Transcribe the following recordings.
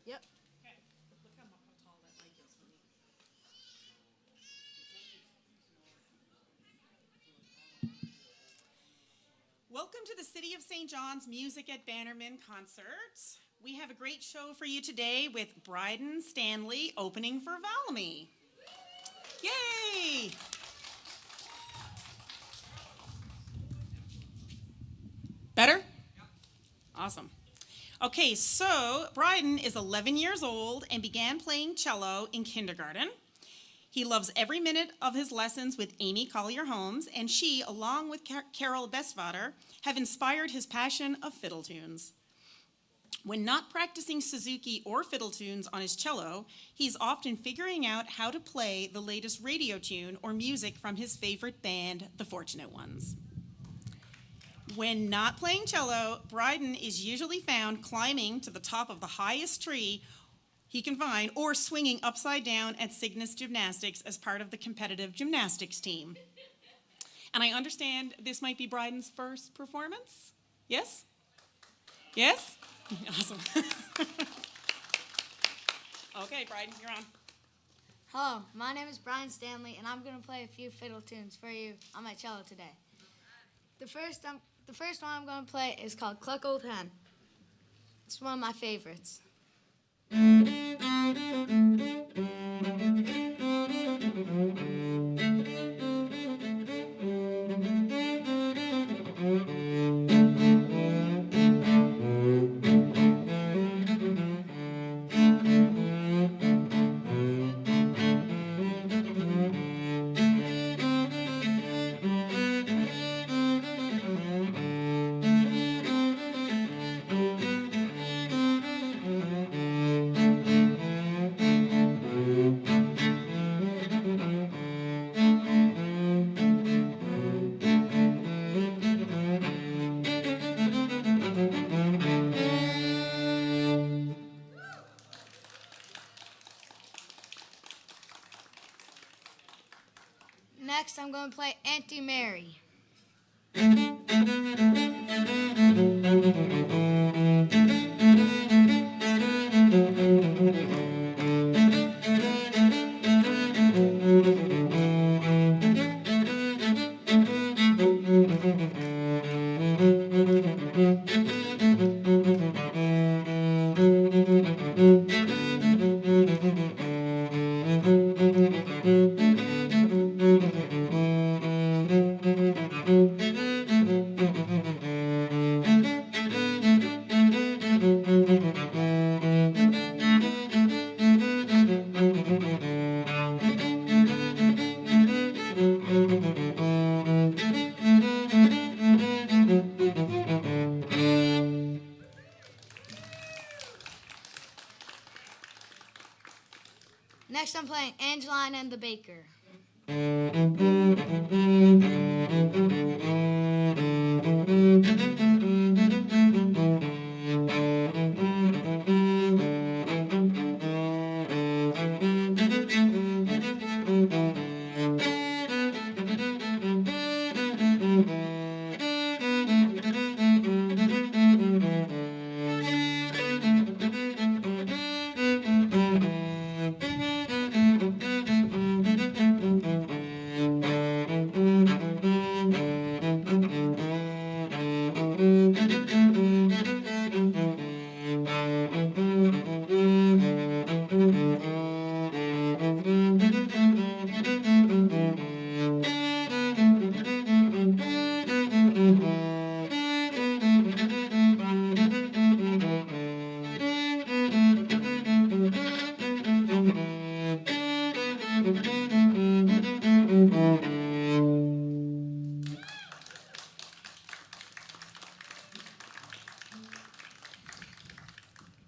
Yep. Okay. Look how tall that mic is. Welcome to the City of St. John's Music at Bannerman concert. We have a great show for you today with Bryden Stanley opening for Valmy. Yay! Better? Awesome. Okay, so Bryden is 11 years old and began playing cello in kindergarten. He loves every minute of his lessons with Amy Collyer-Holmes, and she, along with Carole Bestvater, have inspired his passion of fiddle tunes. When not practicing Suzuki or fiddle tunes on his cello, he's often figuring out how to play the latest radio tune or music from his favorite band, The Fortunate Ones. When not playing cello, Bryden is usually found climbing to the top of the highest tree he can find or swinging upside down at Cygnus Gymnastics as part of the competitive gymnastics team. And I understand this might be Bryden's first performance? Yes? Yes? Awesome. Okay, Bryden, you're on. Hello, my name is Bryden Stanley, and I'm going to play a few fiddle tunes for you on my cello today. The first one I'm going to play is called Cluck Old Hen. It's one of my favorites. Next, I'm going to play Auntie Mary. Next, I'm playing Angeline and the Baker.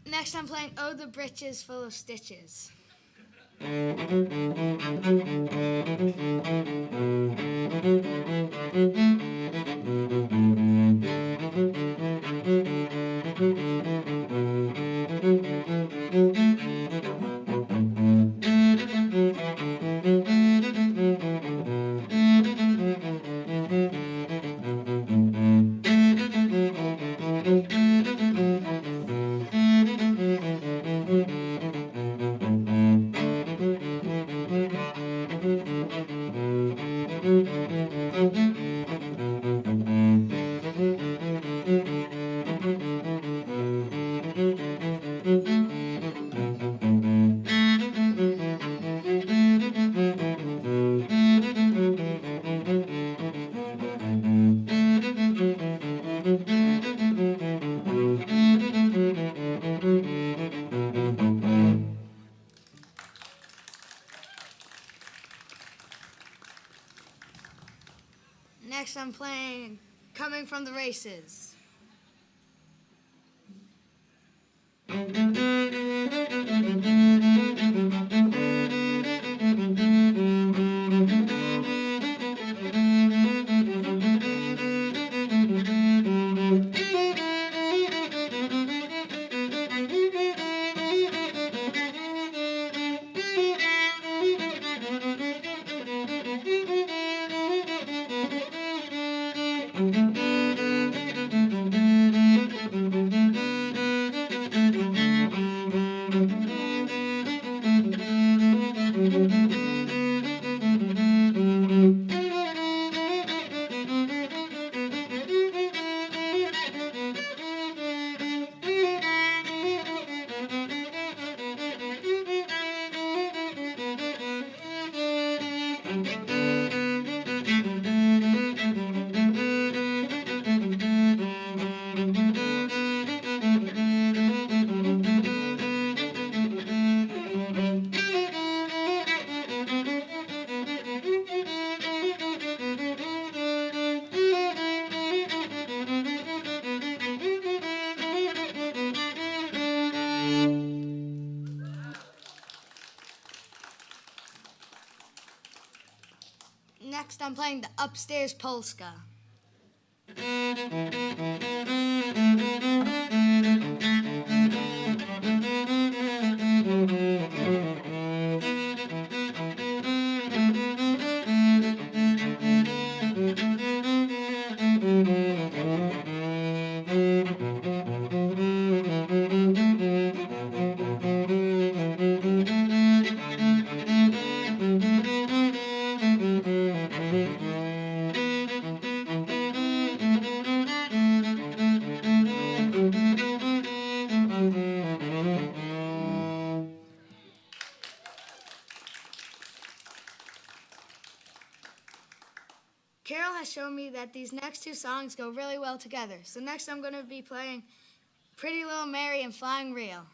Next, I'm playing Oh, the Breeches Full of Stitches. I'm playing Coming from the Races. Next, I'm playing the Upstairs Polska. Carole has shown me that these next two songs go really well together. So next I'm going to be playing Pretty Little Mary and Flying Reel.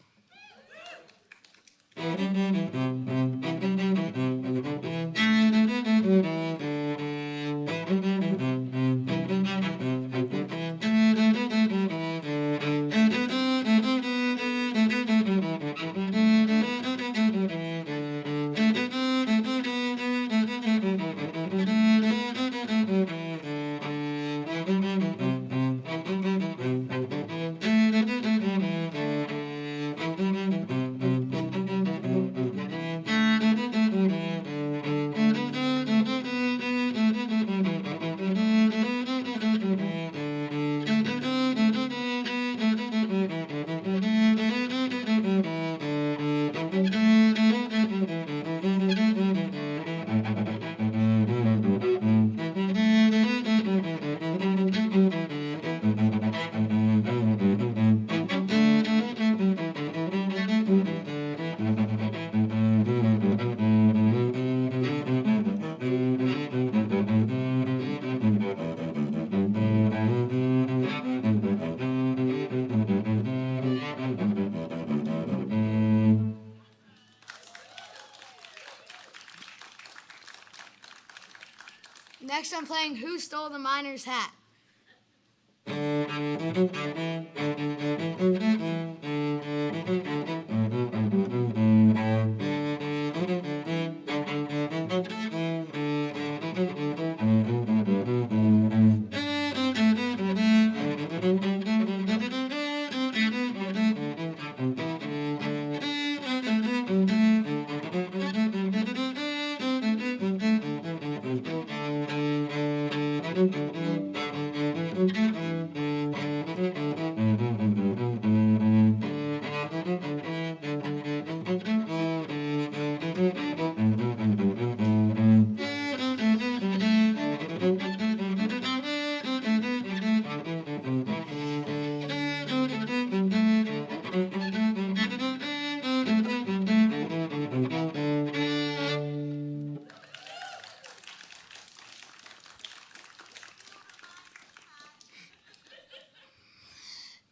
Next I'm playing Who Stole the Miner's Hat.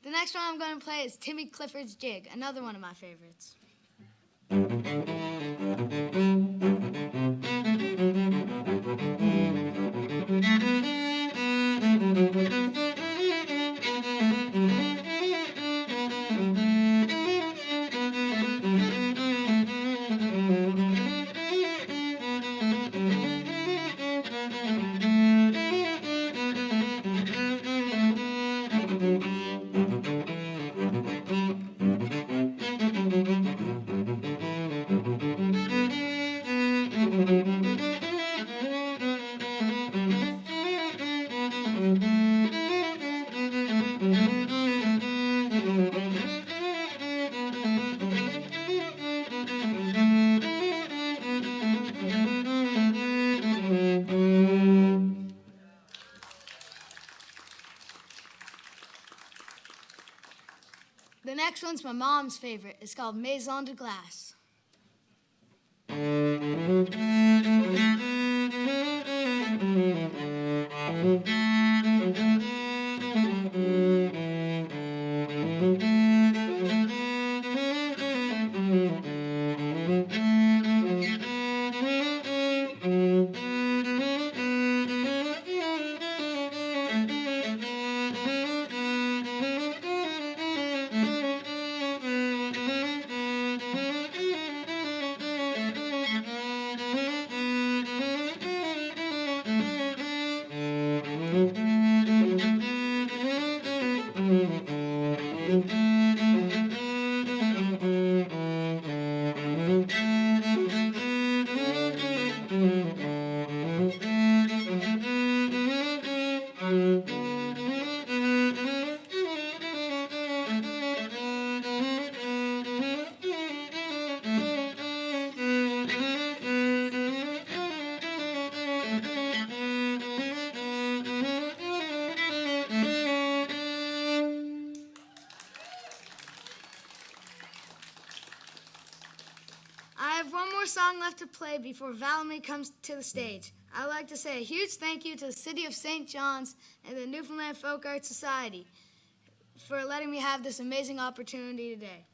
The next one I'm going to play is Timmy Clifford's Jig, another one of my favorites. next one's my mom's favorite. It's called Maison de Glace. I have one more song left to play before Valmy comes to the stage. I'd like to say a huge thank you to the City of St. John's and the Newfoundland Folk Art Society for letting me have this amazing opportunity today.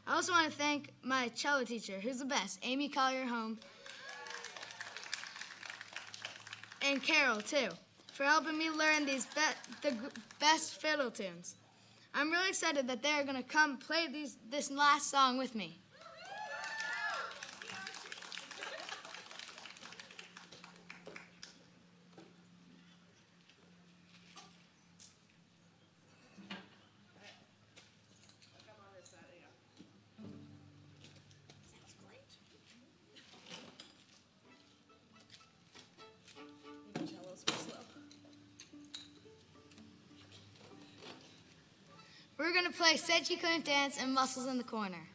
I also want to thank my cello teacher, who's the best, Amy Collyer-Holmes, and Carole, too, for helping me learn the best fiddle tunes. I'm really excited that they're going to come play this last song with me. We're going to play Said She Couldn't Dance and Muscles in the Corner.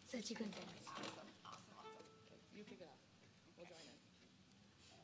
Said she couldn't dance. Awesome. You pick it up. We'll join in.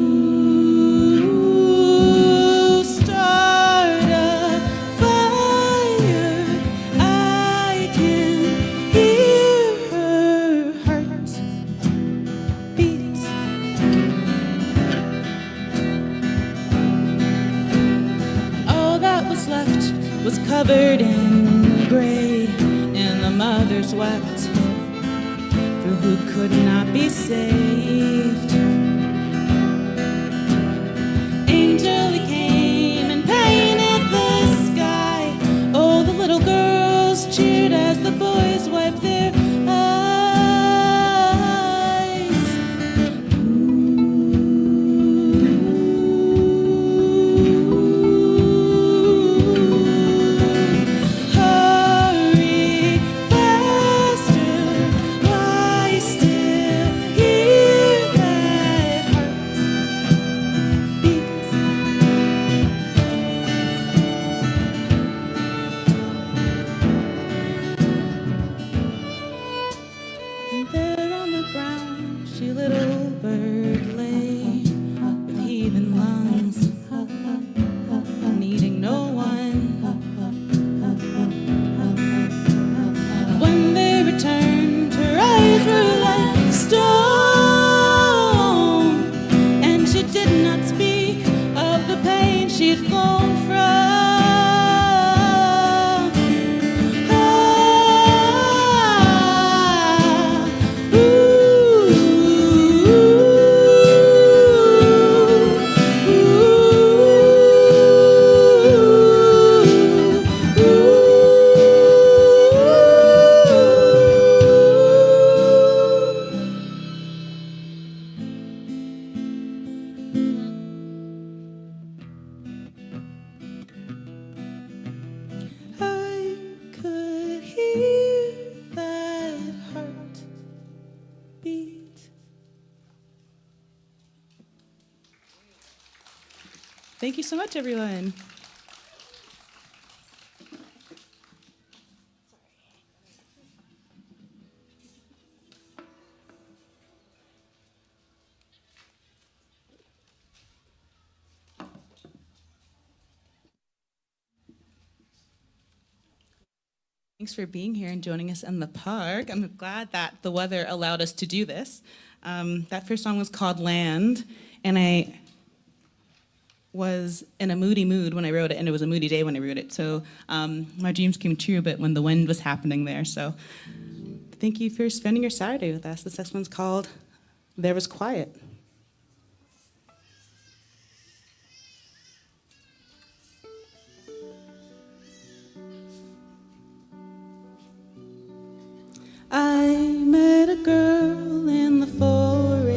covered in gray, and the mothers wept for who could not be saved. Angel, he came and painted the sky. Oh, the little girls cheered as the boys wiped their eyes. Hurry faster, I still hear that heartbeat. And there on the ground, she little bird lay with heaving lungs, needing no one. When they returned, her eyes were like stone, and she did not speak of the pain she'd flown from. I could hear that heart beat. Thank you so much, everyone. Thanks for being here and joining us in the park. I'm glad that the weather allowed us to do this. That first song was called Land, and I was in a moody mood when I wrote it, and it was a moody day when I wrote it. So my dreams came true a bit when the wind was happening there. So thank you for spending your Saturday with us. This next one's called There Was Quiet. I met a girl in the forest.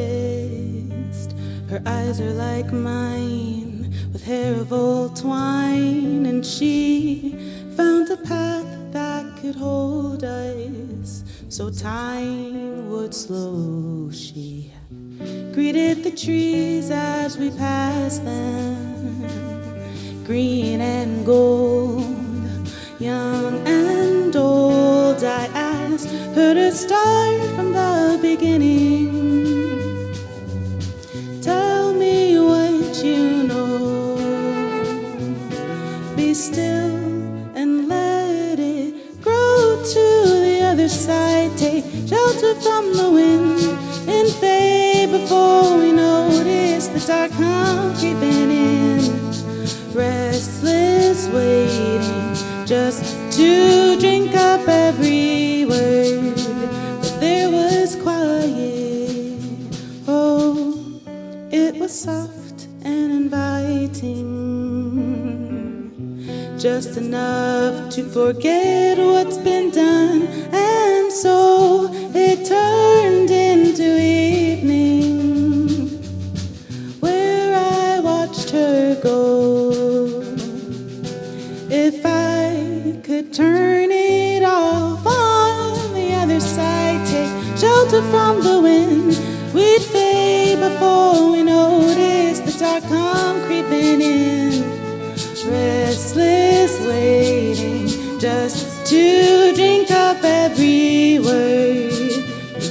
Her eyes are like mine, with hair of old twine, and she found a path that could hold us, so time would slow. She greeted the trees as we passed them, green and gold, young and old. I asked her to start from the beginning. Tell me what you know. Be still and let it grow to the other side. Take shelter from the wind and fade before we notice the dark come creeping in. Restless waiting just to drink up every word, but there was quiet. Oh, it was soft and inviting, just enough to forget what's been done. And so it turned into evening, where I watched her go. If I could turn it off on the other side, take shelter from the wind, we'd fade before we notice the dark come creeping in. Restless waiting just to drink up every word.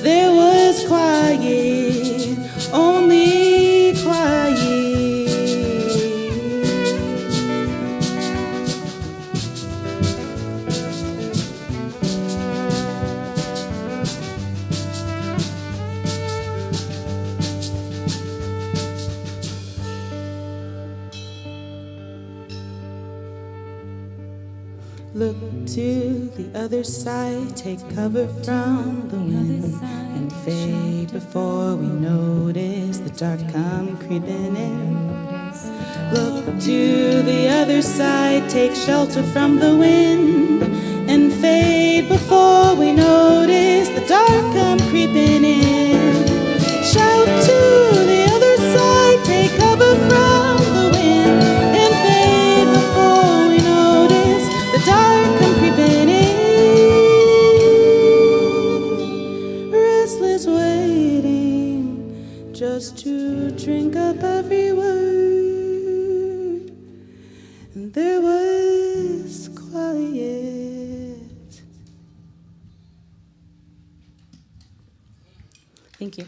There was quiet, only quiet. Look to the other side, take cover from the wind, and fade before we notice the dark come creeping in. Look to the other side, take shelter from the wind, and fade before we notice the dark come creeping in. Shout to the other side, take cover from the wind, and fade before we notice the dark come creeping in. Restless waiting just to drink up every word, and there was quiet. Thank you.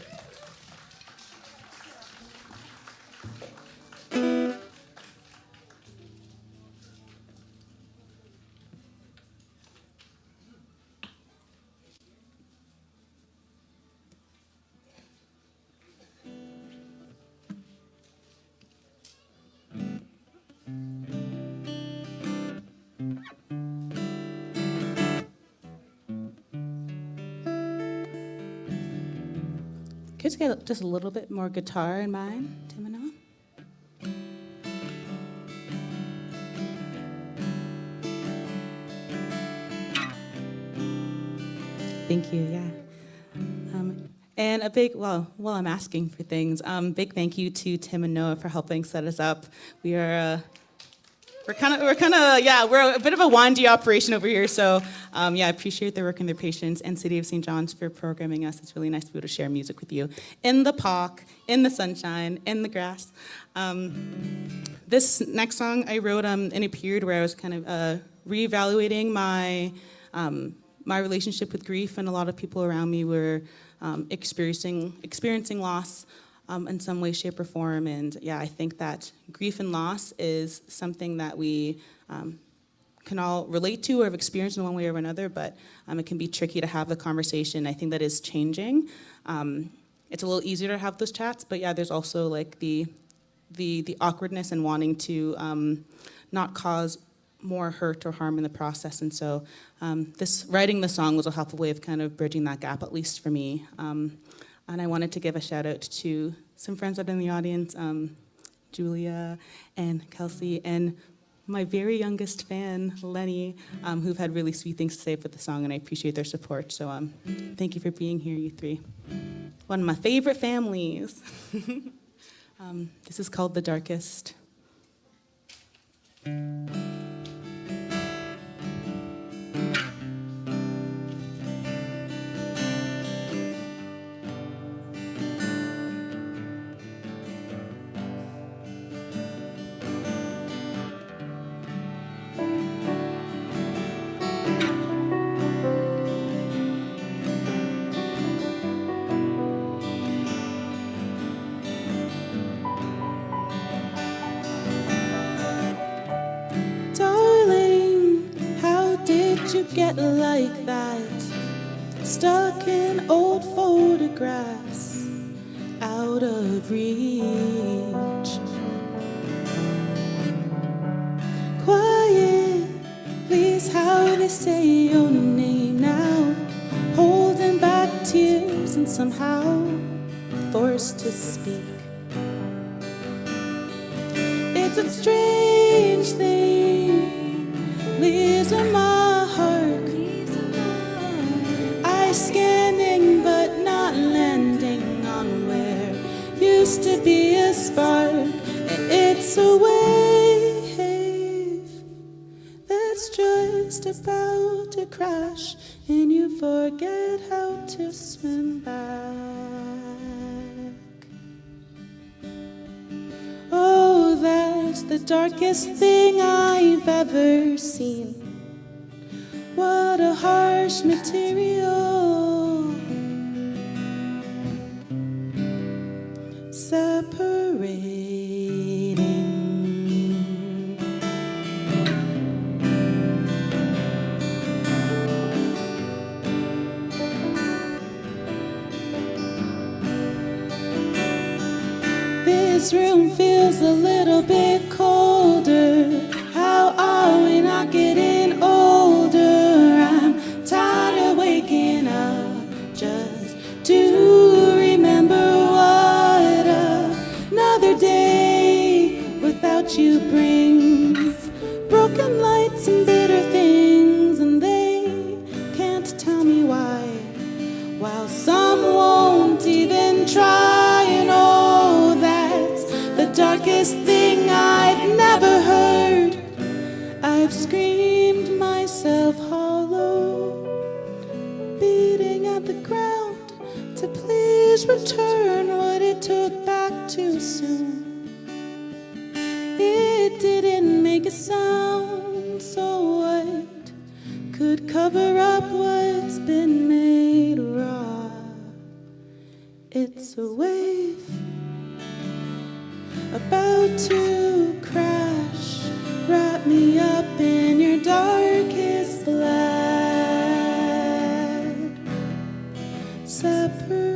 Could you get just a little bit more guitar in mine, Tim and Noah? Thank you, yeah. And a big, while I'm asking for things, big thank you to Tim and Noah for helping set us up. We're a bit of a windy operation over here, so I appreciate their work and their patience, and City of St. John's for programming us. It's really nice to be able to share music with you in the park, in the sunshine, in the grass. This next song I wrote in a period where I was kind of reevaluating my relationship with grief, and a lot of people around me were experiencing loss in some way, shape, or form. And I think that grief and loss is something that we can all relate to or have experienced in one way or another, but it can be tricky to have the conversation. I think that is changing. It's a little easier to have those chats, but there's also like the awkwardness and wanting to not cause more hurt or harm in the process. And so writing the song was a helpful way of kind of bridging that gap, at least for me. And I wanted to give a shout out to some friends out in the audience, Julia and Kelsey, and my very youngest fan, Lenny, who've had really sweet things to say about the song, and I appreciate their support. So thank you for being here, you three. One of my favorite families. This is called The Darkest. Get like that, stuck in old photographs, out of reach. Quiet, please, how they say your name now, holding back tears and somehow forced to speak. It's a strange thing, leaves in my heart, scanning but not landing on where used to be a spark. And it's a wave that's just about to crash, and you forget how to swim back. Oh, that's the darkest thing I've ever seen. What a harsh material, separating. This room feels a little bit colder. How are we not getting old? loudest thing I've never heard. I've screamed myself hollow, beating at the ground to please return what it took back too soon. It didn't make a sound, so what could cover up what's been made raw? It's a wave about to crash. Wrap me up in your darkest black. Separate.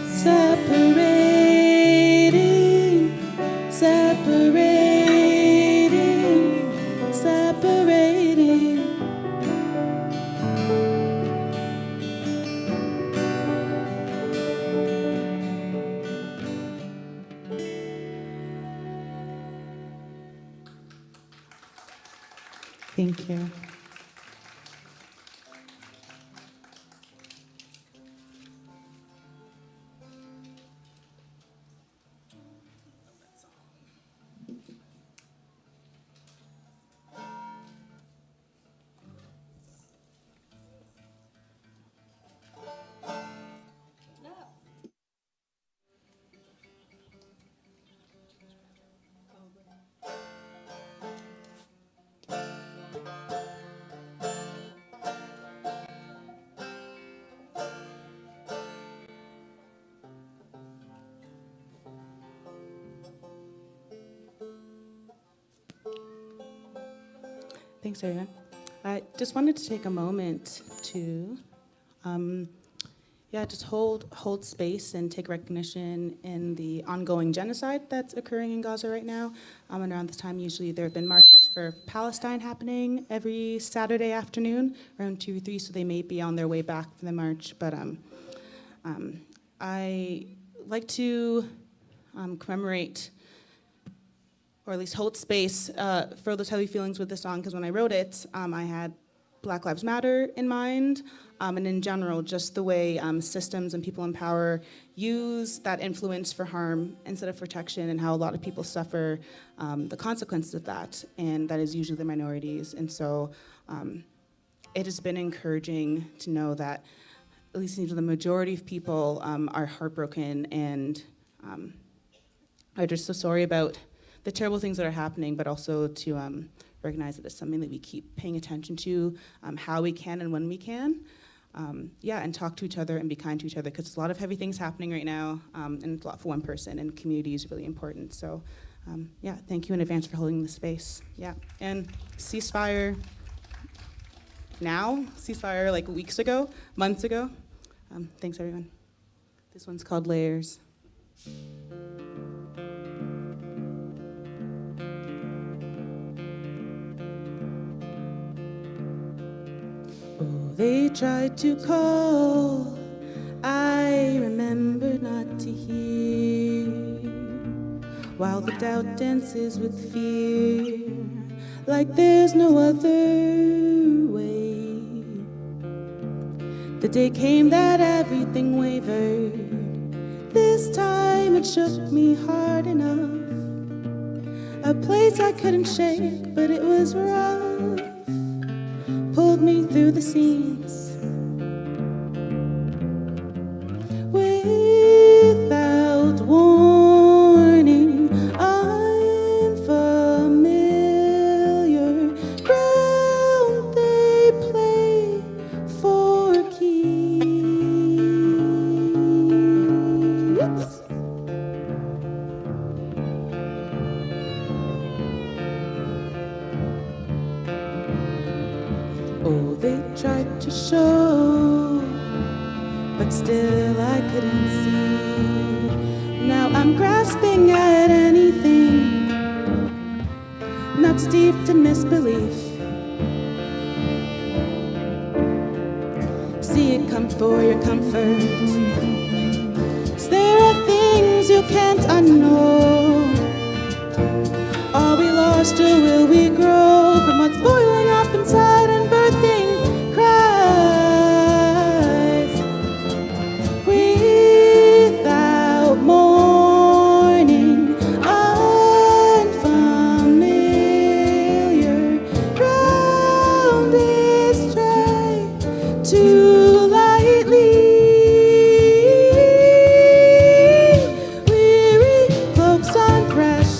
Separating, separating, separating. Thank you. Thanks, everyone. I just wanted to take a moment to, just hold space and take recognition in the ongoing genocide that's occurring in Gaza right now. And around this time, usually there have been marches for Palestine happening every Saturday afternoon, around 2 or 3, so they may be on their way back from the march. But I like to commemorate, or at least hold space for those heavy feelings with this song, because when I wrote it, I had Black Lives Matter in mind, and in general, just the way systems and people in power use that influence for harm instead of protection, and how a lot of people suffer the consequences of that, and that is usually the minorities. And so it has been encouraging to know that at least the majority of people are heartbroken and are just so sorry about the terrible things that are happening, but also to recognize that it's something that we keep paying attention to, how we can and when we can. And talk to each other and be kind to each other, because there's a lot of heavy things happening right now, and it's a lot for one person, and community is really important. So thank you in advance for holding the space. And ceasefire now, ceasefire like weeks ago, months ago. Thanks, everyone. This one's called Layers. Oh, they tried to call, I remember not to hear, while the doubt dances with fear, like there's no other way. The day came that everything wavered. This time it shook me hard enough. A place I couldn't shake, but it was rough. Pulled me through the scenes without warning. Unfamiliar ground, they play for keeps. Oh, they tried to show, but still I couldn't see. Now I'm grasping at anything, not steeped in misbelief. See it come for your comfort. 'Cause there are things you can't unknow. Are we lost or will we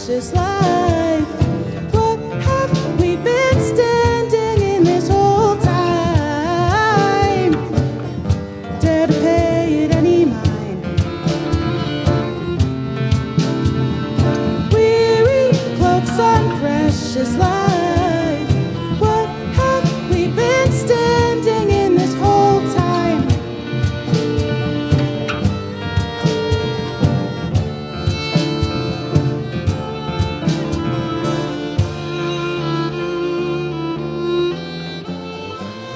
precious life. What have we been standing in this whole time? Dare to pay it any mind. Weary cloaks on precious life. What have we been standing in this whole time?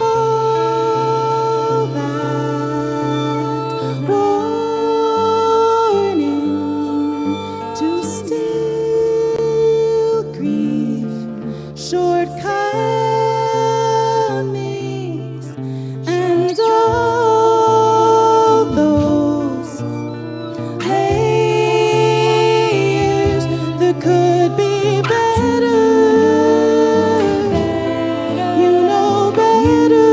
All that warning to still grieve, shortcomings, and all those layers that could be better. You know better.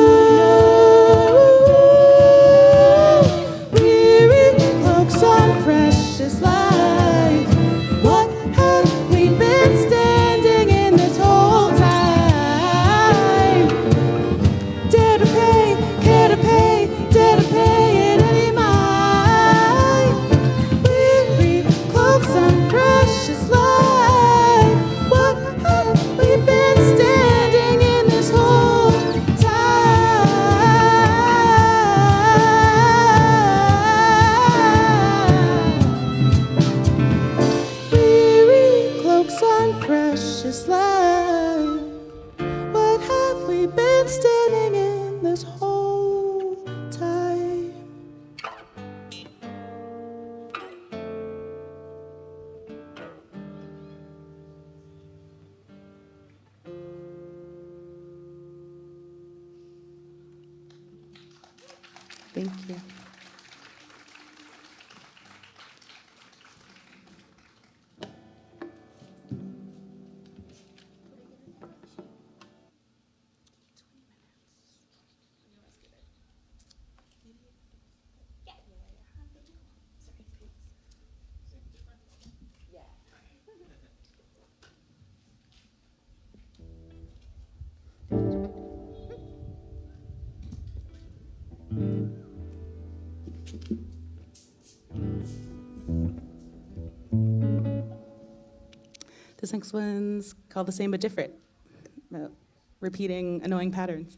Weary cloaks on precious life. What have we been standing in this whole time? Dare to pay, care to pay, dare to pay it any mind. Weary cloaks on precious life. What have we been standing in this whole time? Weary cloaks on precious life. What have we been standing in this whole time? Thank you. This next one's called The Same But Different, about repeating annoying patterns.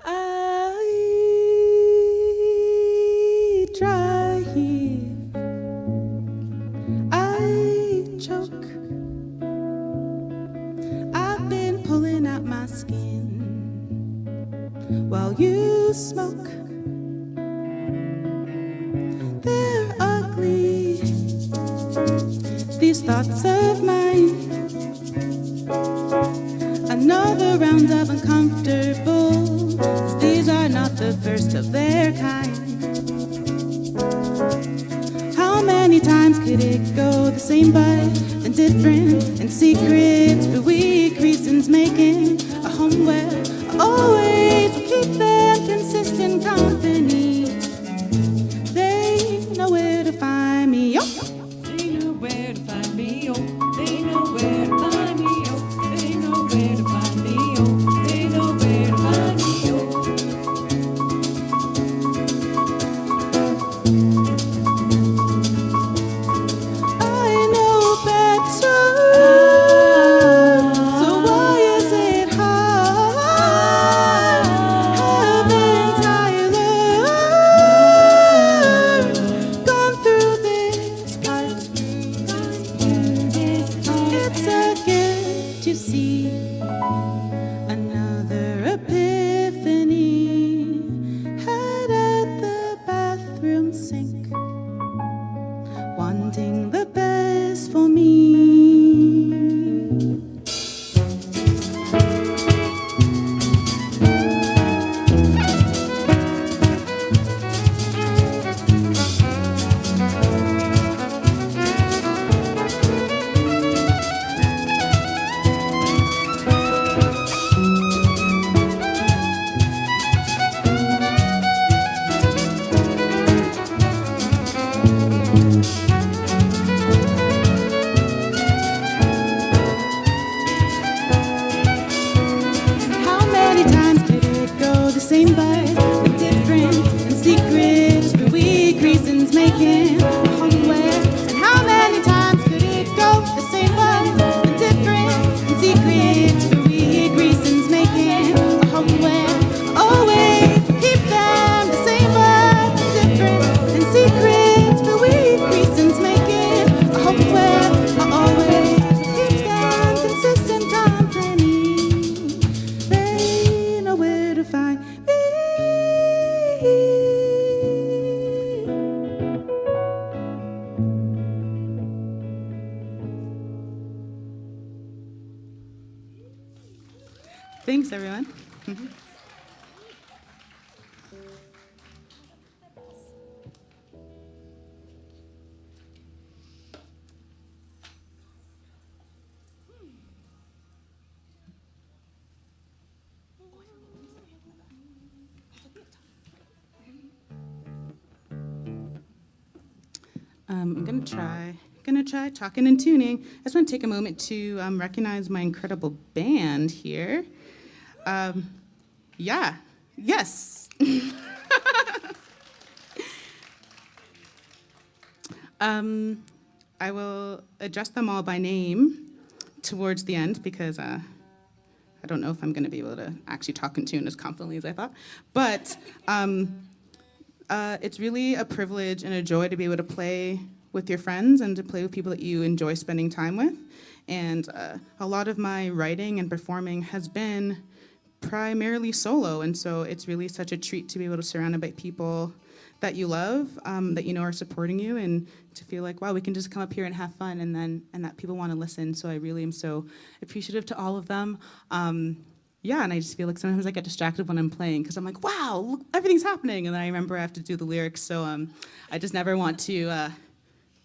I try here, I choke. I've been pulling out my skin while you smoke. They're ugly, these thoughts of mine. Another round of uncomfortable, 'cause these are not the first of their kind. How many times could it go the same but and different, and secrets for weak reasons, making a home where I always will keep them consistent company. They know where to find me, oh. They know where to find me, oh. They know where to find me, oh. They know where to find me, oh. They know where to find me, oh. I know better, so why is it hard? Haven't I learned? reasons making a home where, and how many times could it go the same but different and secrets for weak reasons making a home where always keep them the same but different and secrets for weak reasons making a home where I always keep them consistent on plenty. They know where to find me. Thanks, everyone. I'm gonna try talking and tuning. I just want to take a moment to recognize my incredible band here. Yes. I will address them all by name towards the end because I don't know if I'm going to be able to actually talk and tune as confidently as I thought. But it's really a privilege and a joy to be able to play with your friends and to play with people that you enjoy spending time with. And a lot of my writing and performing has been primarily solo, and so it's really such a treat to be able to surround by people that you love, that you know are supporting you, and to feel like, wow, we can just come up here and have fun, and that people want to listen. So I really am so appreciative to all of them. And I just feel like sometimes I get distracted when I'm playing because I'm like, wow, look, everything's happening, and then I remember I have to do the lyrics. So I just never want to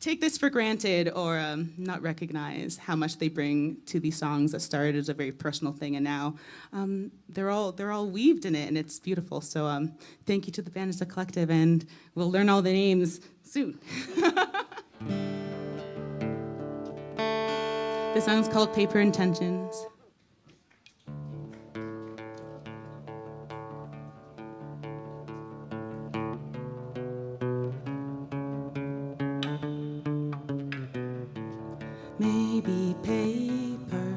take this for granted or not recognize how much they bring to these songs that started as a very personal thing, and now they're all weaved in it, and it's beautiful. So thank you to the band as a collective, and we'll learn all the names soon. This song's called Paper Intentions. Maybe paper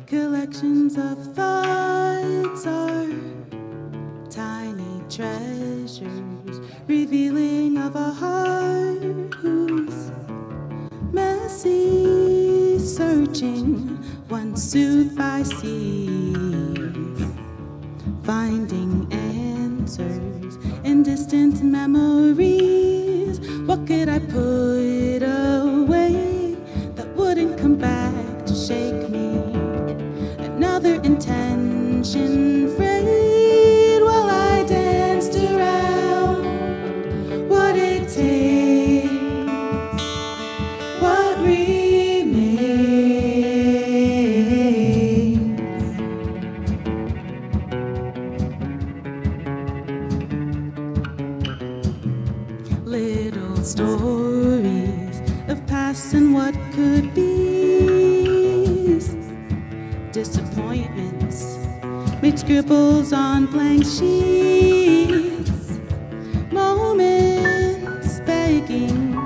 collections of thoughts are tiny treasures revealing of a heart who's messy searching, once soothed by seas, finding answers in distant memories. What could I put away that wouldn't come back to shake me? Another intention frayed while I danced around what it takes, what remains. Little stories of past and what could be. Disappointments made scribbles on blank sheets. Moments begging,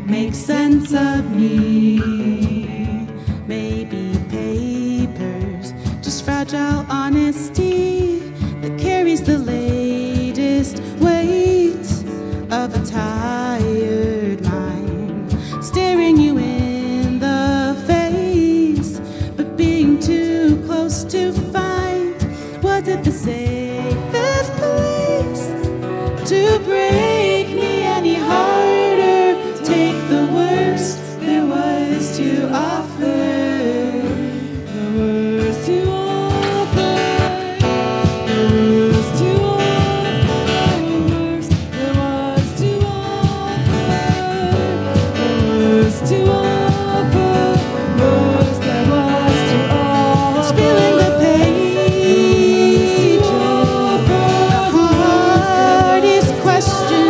make sense of me. Maybe papers, just fragile honesty that carries the latest weight of a tired mind, staring you in the face, but being too close to find. Was it the safest place to break me any harder? Take the worst there was to offer. The worst to offer. The worst to offer. The worst there was to offer. The worst to offer. The worst there was to offer. Spilling the page of the hardest question.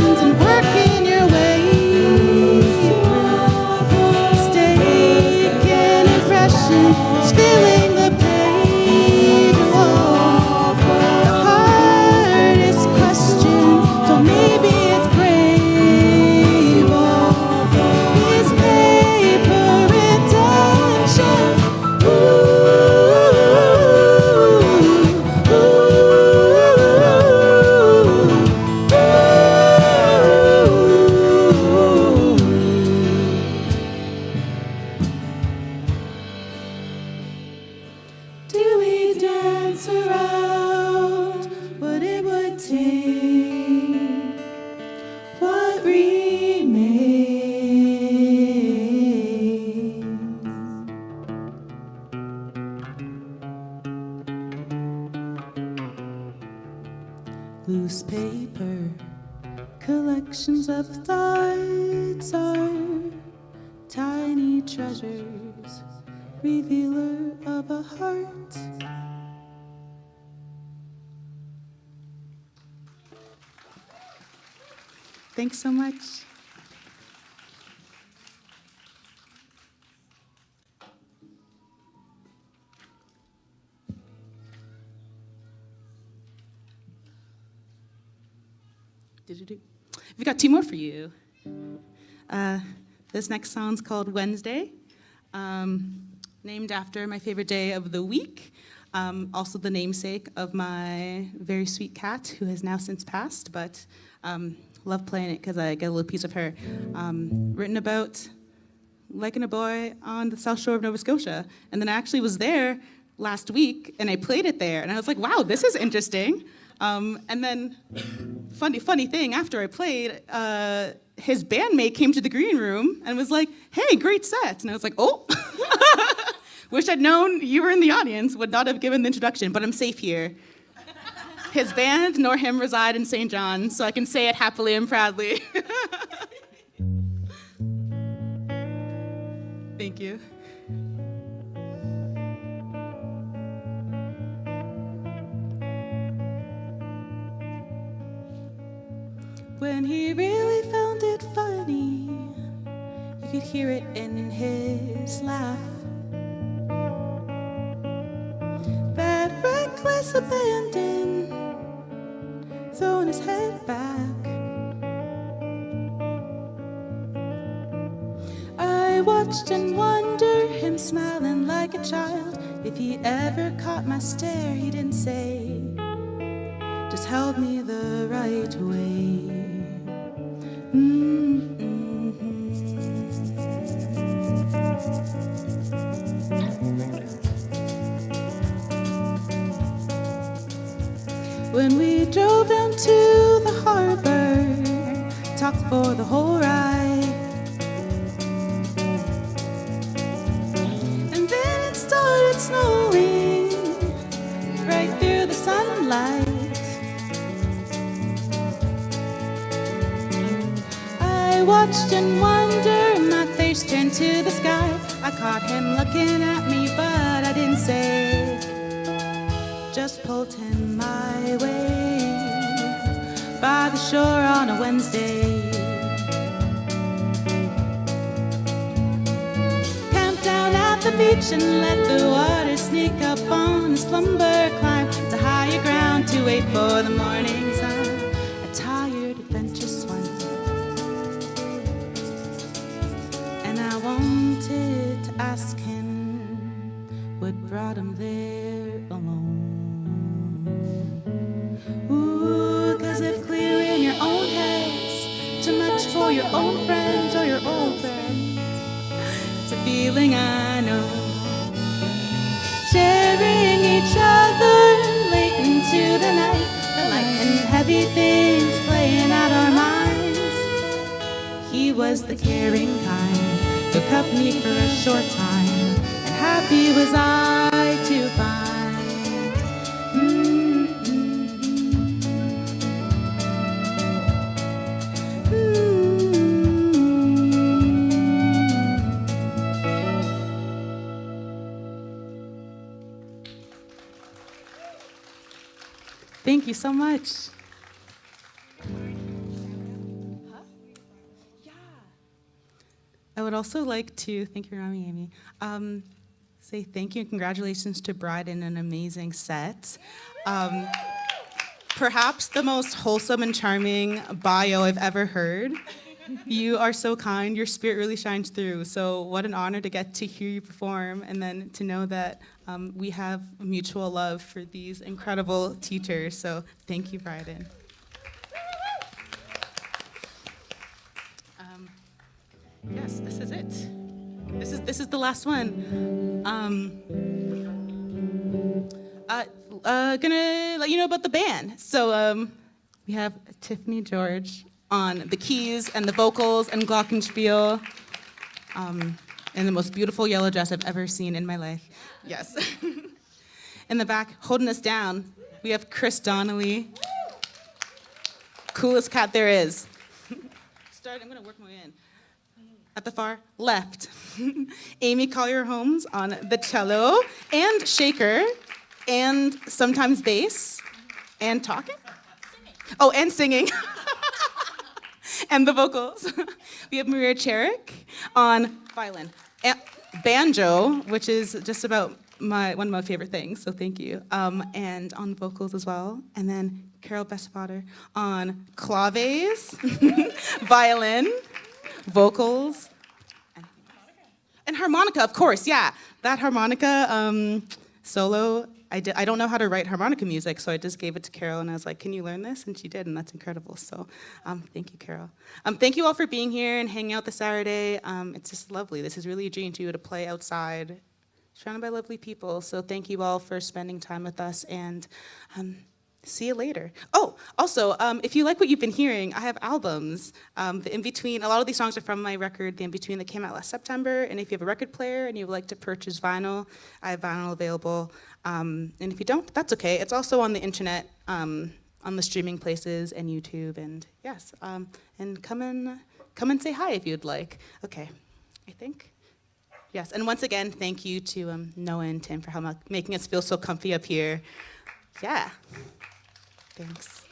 Recollections of thoughts are tiny treasures, revealer of a heart. Thanks so much. We've got two more for you. This next song's called Wednesday, named after my favorite day of the week, also the namesake of my very sweet cat, who has now since passed, but love playing it because I get a little piece of her. Written about liking a boy on the South Shore of Nova Scotia, and then I actually was there last week, and I played it there, and I was like, wow, this is interesting. And then, funny thing, after I played, his bandmate came to the green room and was like, hey, great set. And I was like, oh, wish I'd known you were in the audience, would not have given the introduction, but I'm safe here. His band nor him reside in St. John, so I can say it happily and proudly. Thank you. When he really found it funny, you could hear it in his laugh. That reckless abandon, throwing his head back. I watched and wondered him smiling like a child. If he ever caught my stare, he didn't say, just held me the right way. When we drove down to the harbor, talked for the whole ride, and then it started snowing right through the sunlight. I watched and wondered, my face turned to the sky. I caught him looking at me, but I didn't say, just pulled him my way by the shore on a Wednesday. Camped down at the beach and let the water sneak up on his slumber, climb to higher ground to wait for the morning sun. A tired adventurous one, and I wanted to ask him what brought him there alone. Ooh, 'cause if clear in your own heads, too much for your own friends or your old friends, it's a feeling I know. Sharing each other late into the night, the light and heavy things playing out our minds. He was the caring kind who kept me for a short time, and happy was I to find. Thank you so much. I would also like to, thank you for having me, Amy, say thank you and congratulations to Bryden, an amazing set. Perhaps the most wholesome and charming bio I've ever heard. You are so kind, your spirit really shines through, so what an honor to get to hear you perform and then to know that we have mutual love for these incredible teachers, so thank you, Bryden. Yes, this is it. This is the last one. Gonna let you know about the band. So we have Tiffany George on the keys and the vocals and glockenspiel, in the most beautiful yellow dress I've ever seen in my life. Yes. In the back, holding us down, we have Chris Donnelly. Coolest cat there is. I'm going to work my way in. At the far left, Amy Collyer-Holmes on the cello and shaker and sometimes bass and talking. Oh, and singing. And the vocals. We have Maria Cherik on violin. And banjo, which is just about one of my favorite things, so thank you. And on vocals as well. And then Carole Bestvater on claves, violin, vocals, and harmonica, of course, yeah. That harmonica solo, I don't know how to write harmonica music, so I just gave it to Carole, and I was like, can you learn this? And she did, and that's incredible. So thank you, Carole. Thank you all for being here and hanging out this Saturday. It's just lovely. This is really a dream to be able to play outside, surrounded by lovely people. So thank you all for spending time with us, and see you later. Oh, also, if you like what you've been hearing, I have albums. The In-Between, a lot of these songs are from my record, The In-Between, that came out last September. And if you have a record player and you would like to purchase vinyl, I have vinyl available. And if you don't, that's okay. It's also on the internet, on the streaming places and YouTube. And yes, and come and say hi if you'd like. Okay, I think. Yes, and once again, thank you to Noah and Tim for making us feel so comfy up here. Yeah. Thanks.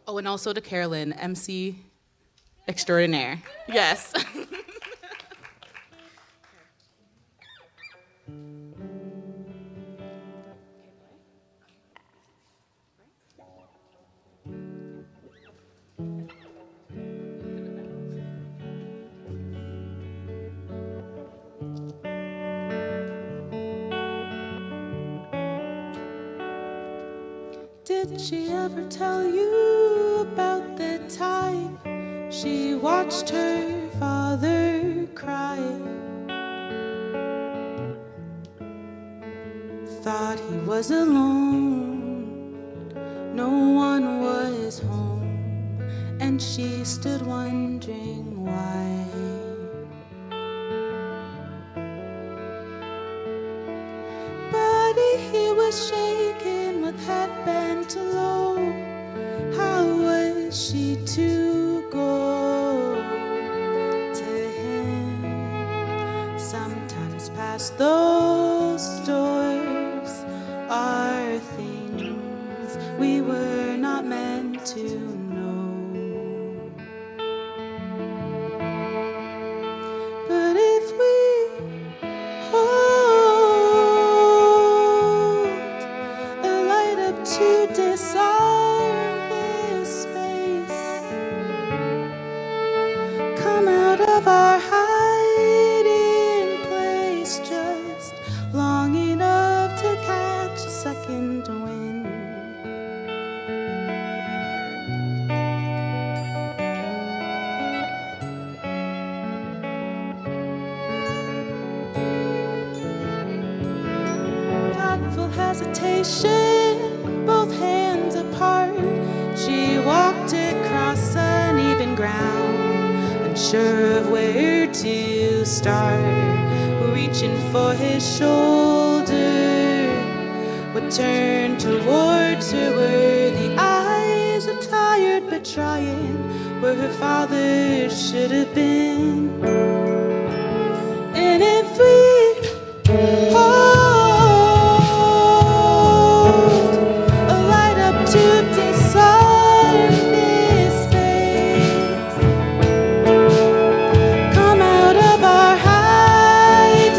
Oh, and also to Carolyn, MC extraordinaire. Yes. Did she ever tell you about the time she watched her father cry? Thought he was alone, no one was home, and she stood wondering why. But he was shaking with head bent low. How was she to go to him? Sometimes past those doors are things we were not meant to know. But if we hold a light up to disarm this space, come out of our hiding place just long enough to catch a second wind. Thoughtful hesitation, both hands apart, she walked across uneven ground, unsure of where to start, reaching for his shoulder. What turned towards her were the eyes, are tired but trying, where her father should have been. And if we hold a light up to disarm this space, come out of our hiding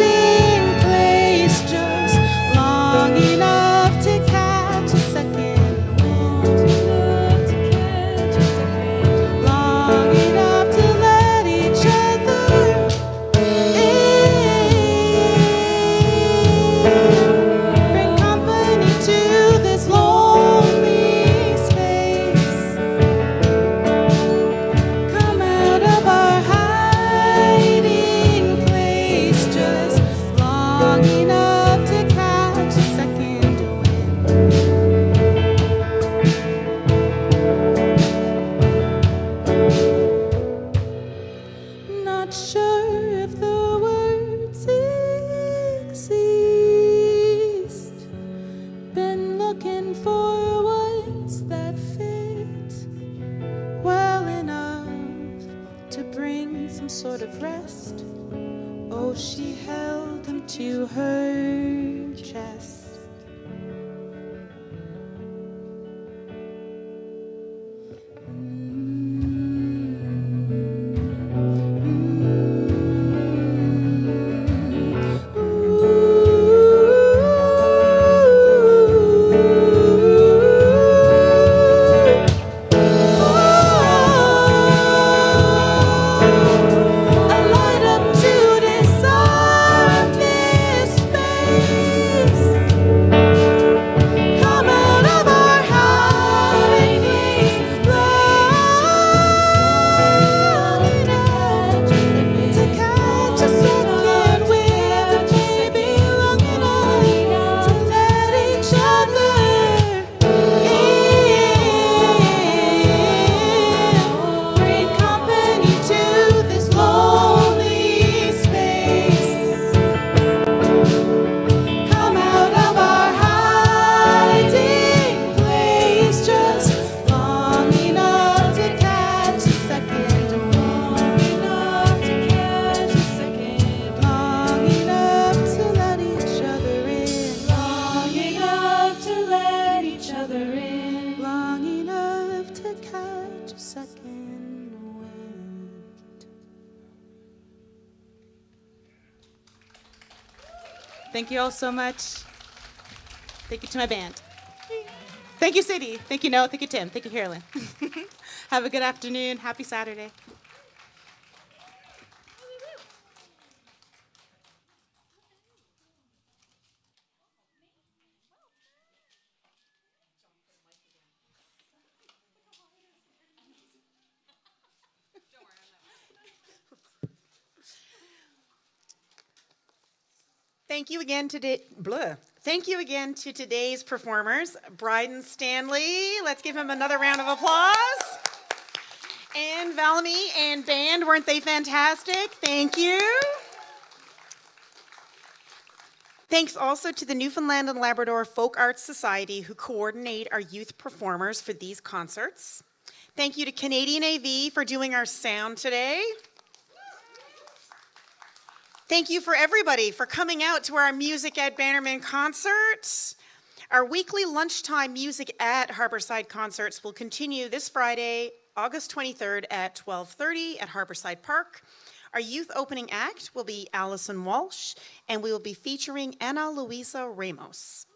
place just long enough to catch a second wind, long enough to let each other needing some sort of rest. Oh, she held him to her chest. Thank you all so much. Thank you to my band. Thank you, City. Thank you, Noah. Thank you, Tim. Thank you, Carolyn. Have a good afternoon. Happy Saturday. Thank you again to today's performers, Bryden Stanley. Let's give him another round of applause. And Valmy and band, weren't they fantastic? Thank you. Thanks also to the Newfoundland and Labrador Folk Arts Society who coordinate our youth performers for these concerts. Thank you to Canadian AV for doing our sound today. Thank you for everybody for coming out to our Music at Bannerman concert. Our weekly lunchtime Music at Harborside concerts will continue this Friday, August 23rd at 12:30 at Harborside Park. Our youth opening act will be Allison Walsh, and we will be featuring Ana Luisa Ramos.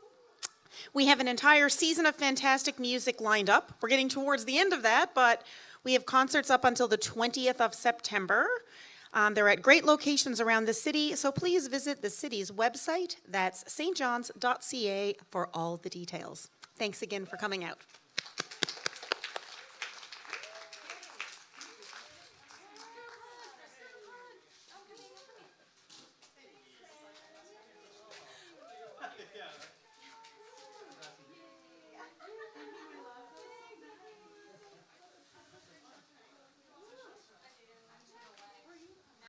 We have an entire season of fantastic music lined up. We're getting towards the end of that, but we have concerts up until the 20th of September. They're at great locations around the city, so please visit the city's website. That's stjohns.ca for all the details. Thanks again for coming out. Yeah.